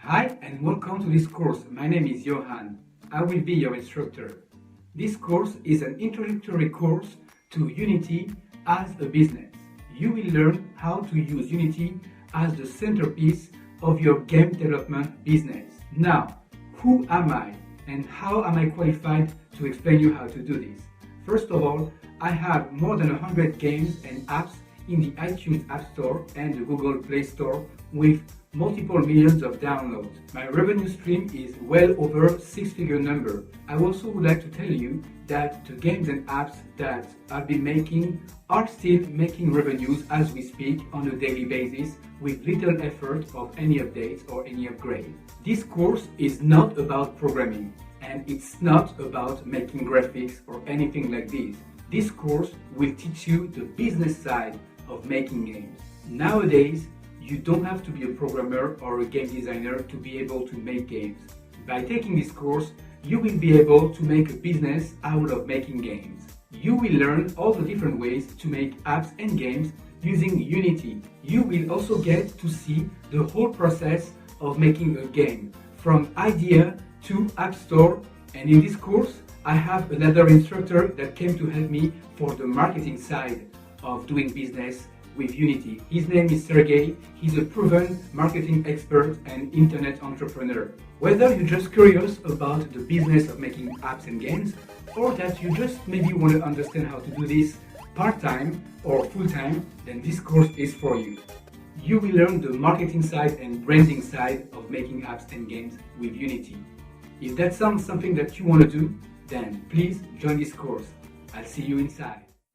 Hi and welcome to this course. My name is Johan. I will be your instructor. This course is an introductory course to Unity as a business. You will learn how to use Unity as the centerpiece of your game development business. Now, who am I and how am I qualified to explain you how to do this? First of all, I have more than 100 games and apps in the iTunes App Store and the Google Play Store with multiple millions of downloads. My revenue stream is well over six-figure number. I also would like to tell you that the games and apps that I've been making are still making revenues as we speak on a daily basis with little effort of any updates or any upgrade. This course is not about programming and it's not about making graphics or anything like this. This course will teach you the business side of making games. Nowadays, you don't have to be a programmer or a game designer to be able to make games. By taking this course, you will be able to make a business out of making games. You will learn all the different ways to make apps and games using Unity. You will also get to see the whole process of making a game, from idea to App Store. And in this course, I have another instructor that came to help me for the marketing side of doing business with Unity. His name is Sergey. He's a proven marketing expert and internet entrepreneur. Whether you're just curious about the business of making apps and games, or that you just maybe want to understand how to do this part-time or full-time, then this course is for you. You will learn the marketing side and branding side of making apps and games with Unity. If that sounds something that you want to do, then please join this course. I'll see you inside.